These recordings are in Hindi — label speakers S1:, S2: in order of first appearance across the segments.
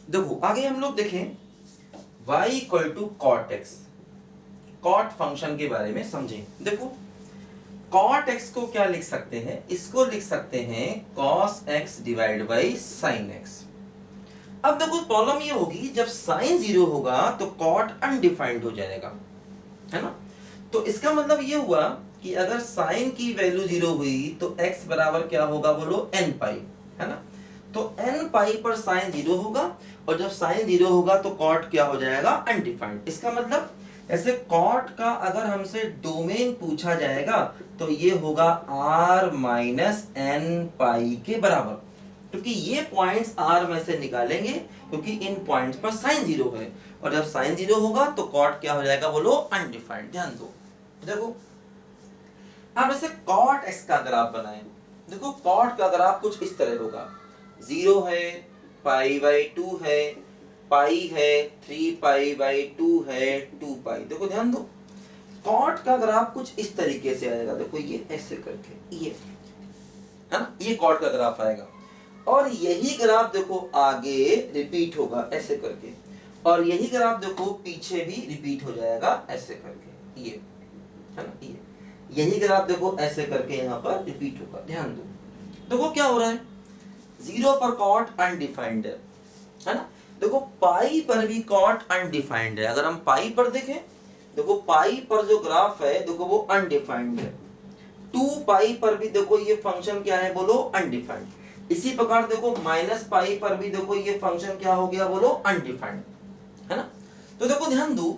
S1: देखो आगे हम लोग देखें y equal to cot X, cot function के बारे में समझें। देखो कॉट एक्स को क्या लिख सकते हैं, इसको लिख सकते हैं cos x divide by sine x. अब देखो प्रॉब्लम ये होगी जब साइन 0 होगा तो कॉट अनडिफाइंड हो जाएगा, है ना। तो इसका मतलब ये हुआ कि अगर साइन की वैल्यू 0 हुई तो x बराबर क्या होगा बोलो n पाई, है ना। तो n पाई पर साइन 0 होगा और जब साइन 0 होगा तो कॉट क्या हो जाएगा अनडिफाइंड। इसका मतलब ऐसे कॉट का अगर हमसे डोमेन पूछा जाएगा तो ये होगा r माइनस एन पाई के बराबर, क्योंकि ये पॉइंट्स r में से निकालेंगे क्योंकि इन पॉइंट्स पर साइन 0 है और जब साइन 0 होगा तो कॉट क्या हो जाएगा बोलो अनडिफाइंड। ध्यान दो, देखो अब ऐसे कॉट एक्स का ग्राफ बनाएं। देखो कॉट का ग्राफ कुछ इस तरह होगा, 0 है, पाई बाई 2 है, पाई है, 3 पाई बाई 2 है, 2 पाई। देखो ध्यान दो कॉट का ग्राफ कुछ इस तरीके से आएगा, देखो ये ऐसे करके, ये है ना, ये कॉट का ग्राफ आएगा और यही ग्राफ देखो आगे रिपीट होगा ऐसे करके और यही ग्राफ देखो पीछे भी रिपीट हो जाएगा ऐसे करके, ये है ना, ये यही ग्राफ देखो ऐसे करके यहाँ पर रिपीट होगा। ध्यान दो, देखो क्या हो रहा है, 0 पर कॉट अनडिफाइंड है ना। देखो पाई पर भी कॉट अनडिफाइंड है। अगर हम पाई पर देखें, देखो पाई पर जो ग्राफ है देखो वो अनडिफाइंड है, 2 पाई पर भी देखो ये फंक्शन क्या है बोलो अनडिफाइंड। इसी प्रकार देखो माइनस पाई पर भी देखो ये फंक्शन क्या हो गया बोलो अनडिफाइंड, है ना। तो देखो ध्यान दो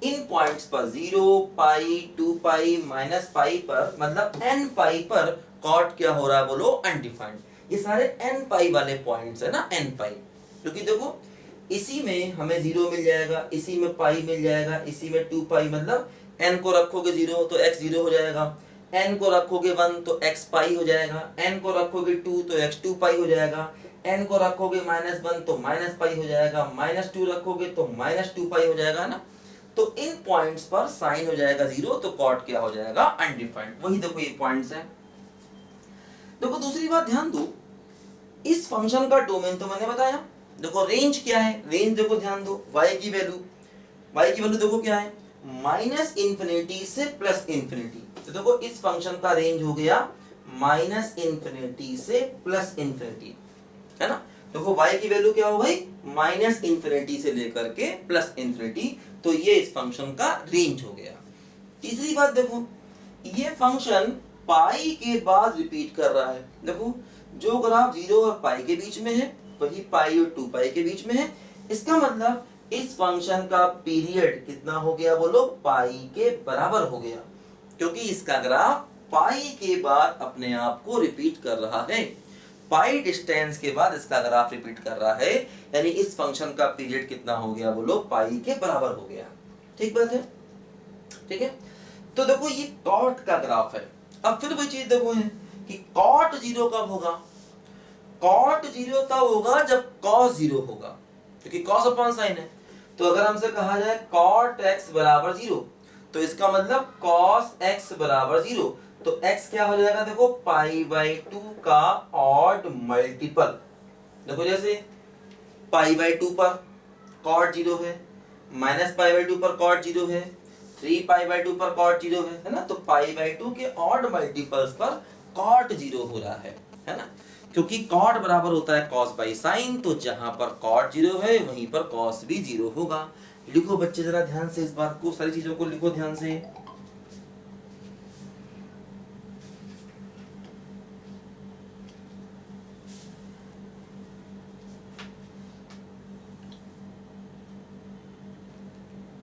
S1: इन पॉइंट्स पर 0 पाई 2 पाई माइनस पाई पर मतलब n पाई पर कॉट क्या हो रहा है बोलो अनडिफाइंड। ये सारे n पाई वाले पॉइंट्स है ना, n पाई, क्योंकि देखो इसी में हमें 0 मिल जाएगा, इसी में पाई मिल जाएगा, इसी में 2 पाई, मतलब n को रखोगे 0 तो x 0 हो जाएगा, n को रखोगे 1 तो x पाई हो जाएगा, n को रखोगे 2 तो x 2 पाई हो जाएगा, n को रखोगे -1 तो माइनस पाई हो जाएगा, -2 रखोगे तो -2 पाई हो जाएगा ना। तो इन पॉइंट्स पर साइन हो जाएगा 0 तो कॉट क्या हो जाएगा अनडिफाइंड। वही देखो ये पॉइंट्स हैं। देखो दूसरी बात ध्यान दो, इस फंक्शन का डोमेन तो मैंने बताया, देखो रेंज क्या है, रेंज देखो ध्यान दो, y की वैल्यू देखो क्या है माइनस इंफिनिटी से प्लस इंफिनिटी। तो देखो इस फंक्शन का रेंज हो गया माइनस इंफिनिटी से प्लस इंफिनिटी, है ना। देखो y की वैल्यू क्या हो गई माइनस इंफिनिटी से लेकर के प्लस इंफिनिटी, तो ये इस फंक्शन का रेंज हो गया। तीसरी बात देखो ये फंक्शन पाई के बाद रिपीट कर रहा है। देखो जो ग्राफ 0 और पाई के बीच में है वही पाई और 2 पाई के बीच में है। इसका मतलब इस फंक्शन का पीरियड कितना हो गया बोलो पाई के बराबर हो गया, क्योंकि इसका ग्राफ पाई के बाद अपने आप को रिपीट कर रहा है, पाई डिस्टेंस के बाद इसका ग्राफ रिपीट कर रहा है, यानी इस फंक्शन का पीरियड कितना हो गया बोलो पाई के बराबर हो गया। ठीक बात है, ठीक है। तो देखो ये कॉट का ग्राफ है। अब फिर वही चीज देखो है कि कॉट 0 कब होगा, कॉट 0 तब होगा जब कॉस 0 होगा, क्योंकि कॉस अपॉन साइन है। तो अगर हमसे कहा जाए कॉट x बराबर 0 तो इसका मतलब कॉस x बराबर 0, तो x क्या हो जाएगा देखो पाई बाई 2 का ऑड मल्टीपल। देखो जैसे पाई बाई 2 पर कॉट 0 है, माइनस पाई बाई 2 पर कॉट 0 है, 3 पाई बाई 2 पर कॉट 0 है ना। तो पाई बाई 2 के ऑड मल्टीपल्स पर कॉट 0 हो रहा है ना, क्योंकि कॉट बराबर होता है कॉस बाई साइन, तो जहां पर कॉट 0 है वहीं पर कॉस भी 0 होगा। लिखो बच्चे जरा ध्यान से इस बात को, सारी चीजों को लिखो ध्यान से।